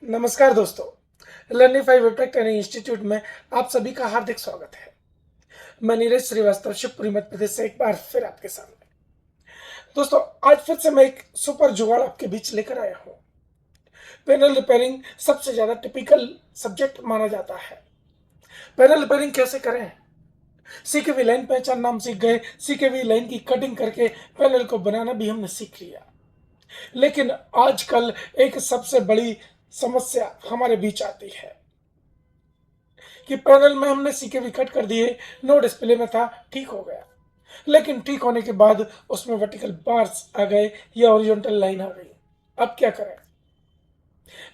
नमस्कार दोस्तों, लर्निफाई वेबटेक training institute में आप सभी का हार्दिक स्वागत है। मैं नीरज श्रीवास्तव शिवपुरी मध्य प्रदेश से एक बार फिर आपके सामने। दोस्तों, आज फिर से मैं एक सुपर जुगाड़ आपके बीच लेकर आया हूँ। पैनल रिपेयरिंग सबसे ज़्यादा टिपिकल सब्जेक्ट माना जाता है। पैनल रिपेयरिंग कैसे करें? सीकेवी लाइन पहचानना हम सीख गए, सीकेवी लाइन की कटिंग करके पैनल को बनाना भी हमने सीख लिया। लेकिन आजकल एक सबसे बड़ी समस्या हमारे बीच आती है कि पैनल में हमने सीकेवी कट कर दिए, नो डिस्प्ले में था, ठीक हो गया। लेकिन ठीक होने के बाद उसमें वर्टिकल बार्स आ गए या हॉरिजॉन्टल लाइन आ गई। अब क्या करें?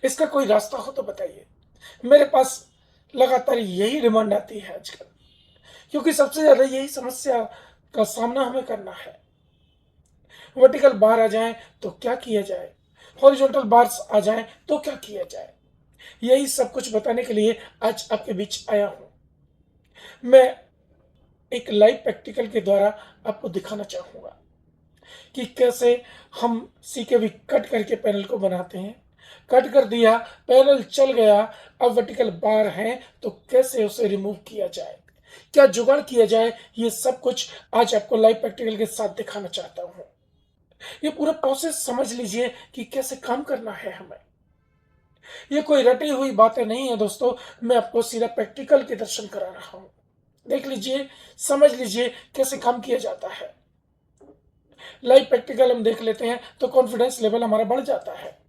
इसका कोई रास्ता हो तो बताइए। मेरे पास लगातार यही डिमांड आती है आजकल, क्योंकि सबसे ज़्यादा यही समस्या का सामना हमें करना है। वर्टिकल बार आ जाए तो क्या किया जाए, हॉरिजॉन्टल बार्स आ जाए तो क्या किया जाए, यही सब कुछ बताने के लिए आज आपके बीच आया हूं। मैं एक लाइव प्रैक्टिकल के द्वारा आपको दिखाना चाहूँगा कि कैसे हम सीकेवी कट करके पैनल को बनाते हैं। कट कर दिया, पैनल चल गया, अब वर्टिकल बार है तो कैसे उसे रिमूव किया जाए, क्या जुगाड़ किया जाए, ये सब कुछ आज आपको लाइव प्रैक्टिकल के साथ दिखाना चाहता हूँ। ये पूरा प्रोसेस समझ लीजिए कि कैसे काम करना है हमें। ये कोई रटी हुई बातें नहीं है दोस्तों, मैं आपको सीधा प्रैक्टिकल के दर्शन करा रहा हूँ। देख लीजिए, समझ लीजिए कैसे काम किया जाता है। लाइव प्रैक्टिकल हम देख लेते हैं तो कॉन्फिडेंस लेवल हमारा बढ़ जाता है।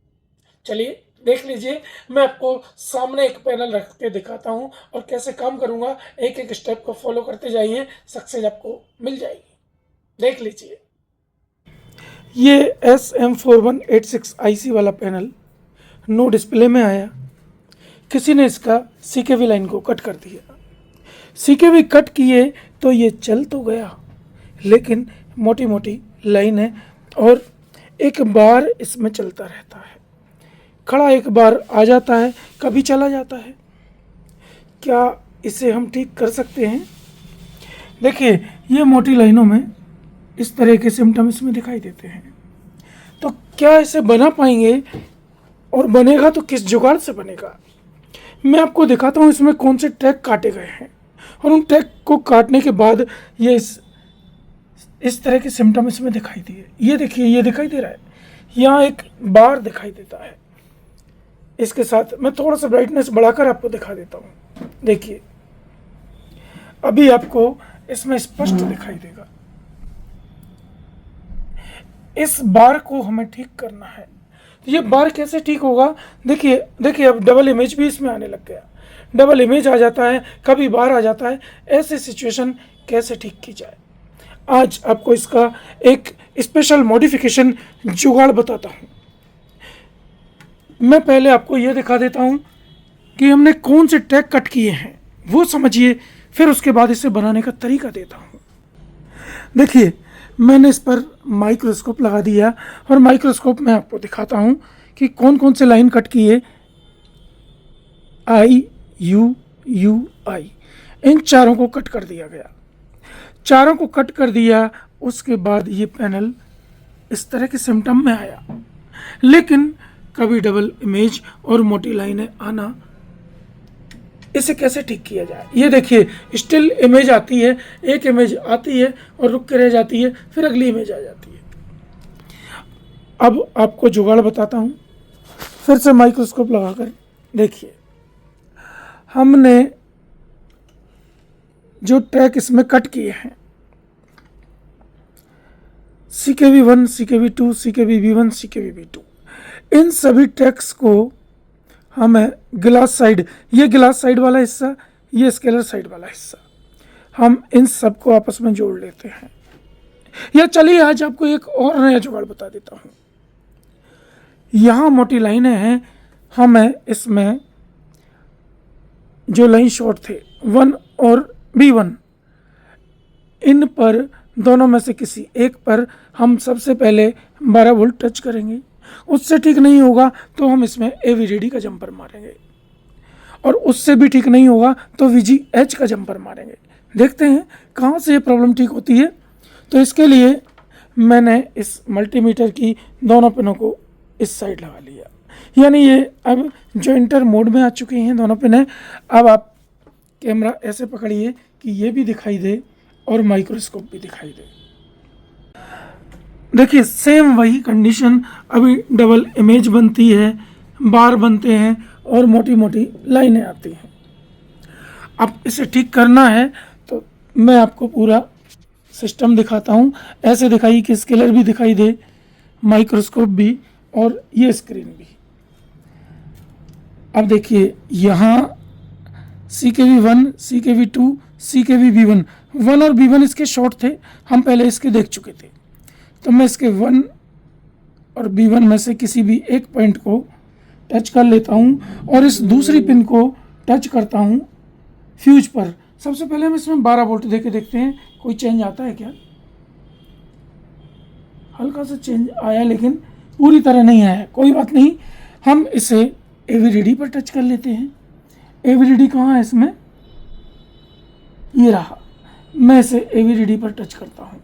चलिए देख लीजिए, मैं आपको सामने एक पैनल रख के दिखाता हूँ और कैसे काम करूँगा। एक एक स्टेप को फॉलो करते जाइए, सक्सेस आपको मिल जाएगी। देख लीजिए, ये SM4186 IC वाला पैनल नो डिस्प्ले में आया। किसी ने इसका सीकेवी लाइन को कट कर दिया। सीकेवी कट किए तो ये चल तो गया, लेकिन मोटी मोटी लाइन है और एक बार इसमें चलता रहता है। खड़ा एक बार आ जाता है, कभी चला जाता है। क्या इसे हम ठीक कर सकते हैं? देखिए, ये मोटी लाइनों में इस तरह के सिम्टम इसमें दिखाई देते हैं। तो क्या इसे बना पाएंगे? और बनेगा तो किस जुगाड़ से बनेगा? मैं आपको दिखाता हूँ इसमें कौन से ट्रैक काटे गए हैं और उन ट्रैक को काटने के बाद ये इस तरह के सिम्टम इसमें दिखाई दिए। ये देखिए, ये दिखाई दे रहा है, यहाँ एक बार दिखाई देता है। इसके साथ मैं थोड़ा सा ब्राइटनेस बढ़ाकर आपको दिखा देता हूँ। देखिए, अभी आपको इसमें स्पष्ट दिखाई देगा। इस बार को हमें ठीक करना है। ये बार कैसे ठीक होगा? देखिए देखिए, अब डबल इमेज भी इसमें आने लग गया। डबल इमेज आ जाता है, कभी बार आ जाता है। ऐसे सिचुएशन कैसे ठीक की जाए, आज आपको इसका एक स्पेशल मॉडिफिकेशन जुगाड़ बताता हूँ। मैं पहले आपको यह दिखा देता हूँ कि हमने कौन से ट्रैक कट किए हैं, वो समझिए, फिर उसके बाद इसे बनाने का तरीका देता हूँ। देखिए, मैंने इस पर माइक्रोस्कोप लगा दिया और माइक्रोस्कोप में आपको दिखाता हूँ कि कौन कौन से लाइन कट किए। IUUI, इन चारों को कट कर दिया गया। चारों को कट कर दिया, उसके बाद ये पैनल इस तरह के सिम्टम में आया। लेकिन कभी डबल इमेज और मोटी लाइनें आना, इसे कैसे ठीक किया जाए? ये देखिए, स्टिल इमेज आती है, एक इमेज आती है और रुक के रह जाती है, फिर अगली इमेज आ जाती है। अब आपको जुगाड़ बताता हूँ। फिर से माइक्रोस्कोप लगाकर देखिए, हमने जो ट्रैक इसमें कट किए हैं, CKV1, CKV2, CKV-B1, CKV-B2, इन सभी ट्रैक्स को हमें ग्लास साइड, ये ग्लास साइड वाला हिस्सा, ये स्केलर साइड वाला हिस्सा, हम इन सब को आपस में जोड़ लेते हैं। या चलिए, आज आपको एक और नया जुगाड़ बता देता हूँ। यहाँ मोटी लाइनें हैं, हमें इसमें जो लाइन शॉर्ट थे 1 और B1, इन पर दोनों में से किसी एक पर हम सबसे पहले 12 वोल्ट टच करेंगे। उससे ठीक नहीं होगा तो हम इसमें AVDD का जंपर मारेंगे, और उससे भी ठीक नहीं होगा तो VGH का जंपर मारेंगे। देखते हैं कहाँ से ये प्रॉब्लम ठीक होती है। तो इसके लिए मैंने इस मल्टीमीटर की दोनों पिनों को इस साइड लगा लिया। यानी ये अब जॉइंटर मोड में आ चुके हैं दोनों पिन है। अब आप कैमरा ऐसे पकड़िए कि ये भी दिखाई दे और माइक्रोस्कोप भी दिखाई दे। देखिए सेम वही कंडीशन, अभी डबल इमेज बनती है, बार बनते हैं और मोटी मोटी लाइनें आती हैं। अब इसे ठीक करना है तो मैं आपको पूरा सिस्टम दिखाता हूँ। ऐसे दिखाई कि स्केलर भी दिखाई दे, माइक्रोस्कोप भी और ये स्क्रीन भी। अब देखिए यहाँ CKV1, CKV2, CKV-B1, 1 और B1 इसके शॉर्ट थे, हम पहले इसके देख चुके थे। तो मैं इसके 1 और B1 में से किसी भी एक पॉइंट को टच कर लेता हूँ और इस दूसरी पिन को टच करता हूँ फ्यूज पर। सबसे पहले हम इसमें 12 वोल्ट दे के देखते हैं कोई चेंज आता है क्या। हल्का सा चेंज आया लेकिन पूरी तरह नहीं आया, कोई बात नहीं। हम इसे AVDD पर टच कर लेते हैं। AVDD कहाँ है इसमें, ये रहा। मैं इसे AVDD पर टच करता हूँ,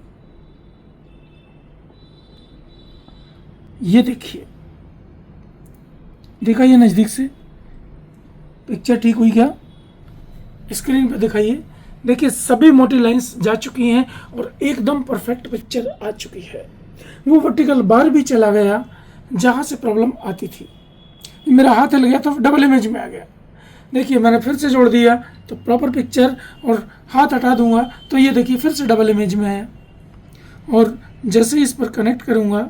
ये देखिए, देखा ये नज़दीक से पिक्चर ठीक हुई क्या, स्क्रीन पर दिखाइए। देखिए सभी मोटी लाइंस जा चुकी हैं और एकदम परफेक्ट पिक्चर आ चुकी है। वो वर्टिकल बार भी चला गया जहाँ से प्रॉब्लम आती थी। मेरा हाथ हिल गया तो डबल इमेज में आ गया। देखिए मैंने फिर से जोड़ दिया तो प्रॉपर पिक्चर, और हाथ हटा दूंगा तो ये देखिए फिर से डबल इमेज में आया। और जैसे ही इस पर कनेक्ट करूंगा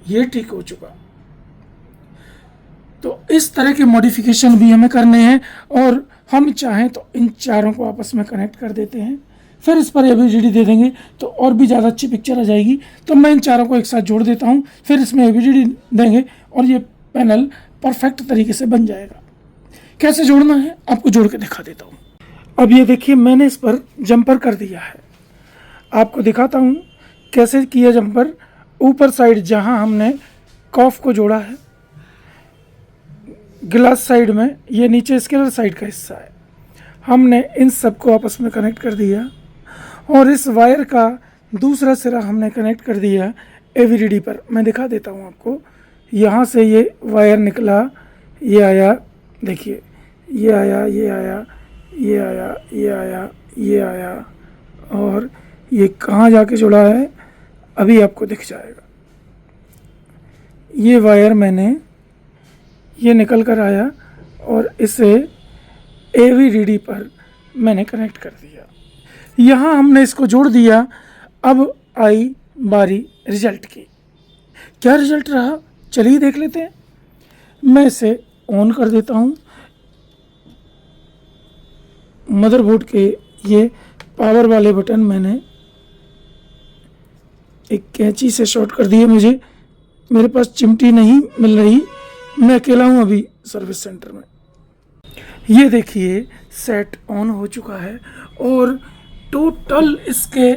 ये ठीक हो चुका। तो इस तरह के मॉडिफिकेशन भी हमें करने हैं और हम चाहें तो इन चारों को आपस में कनेक्ट कर देते हैं, फिर इस पर AVDD दे देंगे तो और भी ज़्यादा अच्छी पिक्चर आ जाएगी। तो मैं इन चारों को एक साथ जोड़ देता हूँ, फिर इसमें AVDD देंगे और ये पैनल परफेक्ट तरीके से बन जाएगा। कैसे जोड़ना है आपको जोड़ के दिखा देता हूँ। अब ये देखिए मैंने इस पर जंपर कर दिया है, आपको दिखाता हूँ कैसे किया जंपर। ऊपर साइड जहाँ हमने कॉफ को जोड़ा है, ग्लास साइड में, ये नीचे स्केलर साइड का हिस्सा है, हमने इन सबको आपस में कनेक्ट कर दिया और इस वायर का दूसरा सिरा हमने कनेक्ट कर दिया AVDD पर। मैं दिखा देता हूँ आपको, यहाँ से ये वायर निकला, ये आया, देखिए ये आया, ये आया, ये आया, ये आया, ये आया, और ये कहाँ जाके जुड़ा है अभी आपको दिख जाएगा। ये वायर मैंने, ये निकल कर आया और इसे AVDD पर मैंने कनेक्ट कर दिया। यहाँ हमने इसको जोड़ दिया। अब आई बारी रिजल्ट की। क्या रिजल्ट रहा चलिए देख लेते हैं। मैं इसे ऑन कर देता हूँ। मदरबोर्ड के ये पावर वाले बटन मैंने एक कैंची से शॉर्ट कर दिए। मेरे पास चिमटी नहीं मिल रही, मैं अकेला हूँ अभी सर्विस सेंटर में। ये देखिए सेट ऑन हो चुका है और टोटल इसके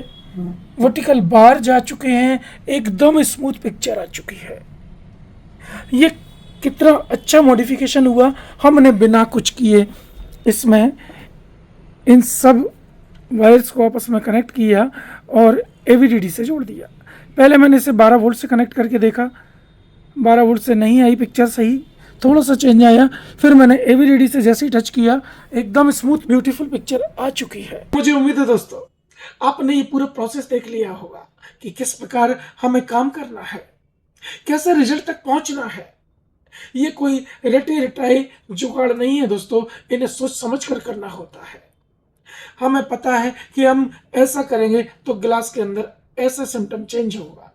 वर्टिकल बार जा चुके हैं, एकदम स्मूथ पिक्चर आ चुकी है। ये कितना अच्छा मॉडिफिकेशन हुआ, हमने बिना कुछ किए इसमें इन सब वायर्स को आपस में कनेक्ट किया और AVDD से जोड़ दिया। पहले मैंने इसे 12 वोल्ट से कनेक्ट करके देखा, 12 वोल्ट से नहीं आई पिक्चर सही, थोड़ा सा चेंज आया। फिर मैंने AVDD से जैसे ही टच किया एकदम स्मूथ ब्यूटीफुल पिक्चर आ चुकी है। मुझे उम्मीद है दोस्तों आपने ये पूरा प्रोसेस देख लिया होगा कि किस प्रकार हमें काम करना है, कैसे रिजल्ट तक पहुंचना है। ये कोई रटे रटाई जुगाड़ नहीं है दोस्तों, इन्हें सोच समझ कर करना होता है। हमें पता है कि हम ऐसा करेंगे तो ग्लास के अंदर ऐसा सिम्टम चेंज होगा।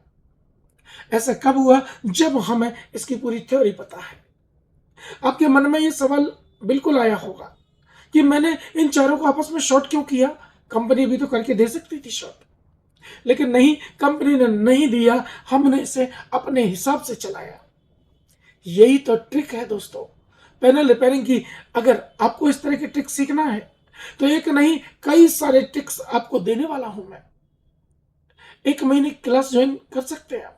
ऐसा कब हुआ, जब हमें इसकी पूरी थ्योरी पता है। आपके मन में ये सवाल बिल्कुल आया होगा कि मैंने इन चारों को आपस में शॉर्ट क्यों किया, कंपनी भी तो करके दे सकती थी शॉर्ट, लेकिन नहीं, कंपनी ने नहीं दिया, हमने इसे अपने हिसाब से चलाया। यही तो ट्रिक है दोस्तों पैनल रिपेयरिंग की। अगर आपको इस तरह के ट्रिक सीखना है तो एक नहीं कई सारे ट्रिक्स आपको देने वाला हूं मैं। 1 महीने की क्लास ज्वाइन कर सकते हैं आप,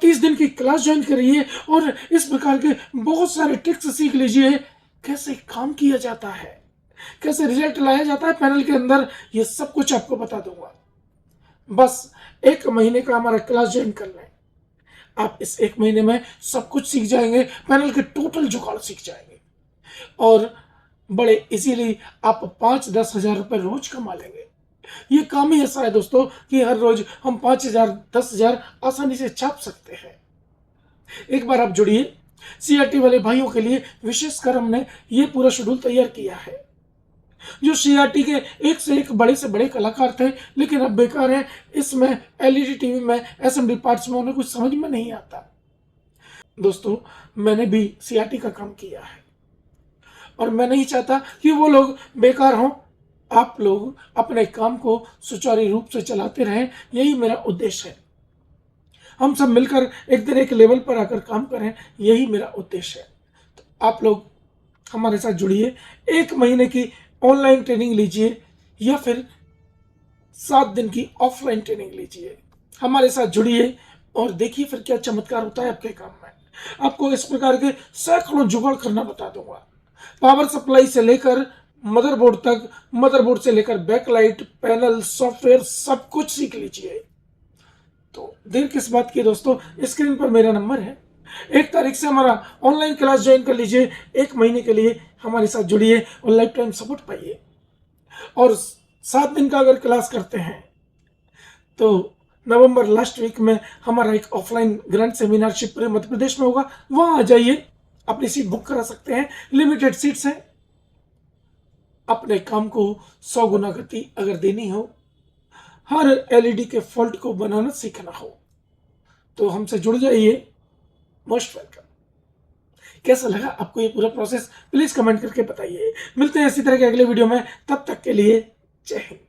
30 दिन की क्लास ज्वाइन करिए और इस प्रकार के बहुत सारे ट्रिक्स सीख लीजिए, कैसे काम किया जाता है, कैसे रिजल्ट लाया जाता है पैनल के अंदर, ये सब कुछ आपको बता दूंगा। बस 1 महीने का हमारा क्लास ज्वाइन कर लें, आप इस 1 महीने में सब कुछ सीख जाएंगे, पैनल के टोटल जुगाड़ सीख जाएंगे और बड़े इजीली आप 5-10 हज़ार रुपये रोज कमा लेंगे। ये काम ही ऐसा है दोस्तों कि हर रोज हम 5,000 10,000 आसानी से छाप सकते हैं। एक बार आप जुड़िए। सीआरटी वाले भाइयों के लिए विशेषकर हमने ये पूरा शेड्यूल तैयार किया है। जो सीआरटी के एक से एक बड़े से बड़े कलाकार थे लेकिन अब बेकार हैं, इसमें एलईडी टीवी में असेंबली पार्ट्स में उन्हें कुछ समझ में नहीं आता। दोस्तों, मैंने भी सीआरटी का काम किया है और मैं नहीं चाहता कि वो लोग बेकार हों। आप लोग अपने काम को सुचारू रूप से चलाते रहें, यही मेरा उद्देश्य है। हम सब मिलकर एक दिन एक लेवल पर आकर काम करें, यही मेरा उद्देश्य है। तो आप लोग हमारे साथ जुड़िए। 1 महीने की ऑनलाइन ट्रेनिंग लीजिए या फिर 7 दिन की ऑफलाइन ट्रेनिंग लीजिए। हमारे साथ जुड़िए और देखिए फिर क्या चमत्कार होता है आपके काम में। आपको इस प्रकार के सैकड़ों जुगाड़ करना बता दूंगा। पावर सप्लाई से लेकर मदरबोर्ड तक, मदरबोर्ड से लेकर बैकलाइट, पैनल, सॉफ्टवेयर, सब कुछ सीख लीजिए। तो देर किस बात की दोस्तों, स्क्रीन पर मेरा नंबर है। 1 तारीख से हमारा ऑनलाइन क्लास ज्वाइन कर लीजिए। 1 महीने के लिए हमारे साथ जुड़िए और लाइफ टाइम सपोर्ट पाइए। और 7 दिन का अगर क्लास करते हैं तो नवंबर लास्ट वीक में हमारा एक offline grand seminar Shivpuri Madhya Pradesh में होगा। वहां आ जाइए, अपनी सीट बुक करा सकते हैं, लिमिटेड सीट्स हैं। अपने काम को 100 गुना गति अगर देनी हो, हर एलईडी के फॉल्ट को बनाना सीखना हो तो हमसे जुड़ जाइए। Most welcome. कैसा लगा आपको ये पूरा प्रोसेस, प्लीज कमेंट करके बताइए। मिलते हैं इसी तरह के अगले वीडियो में, तब तक के लिए जय हिंद।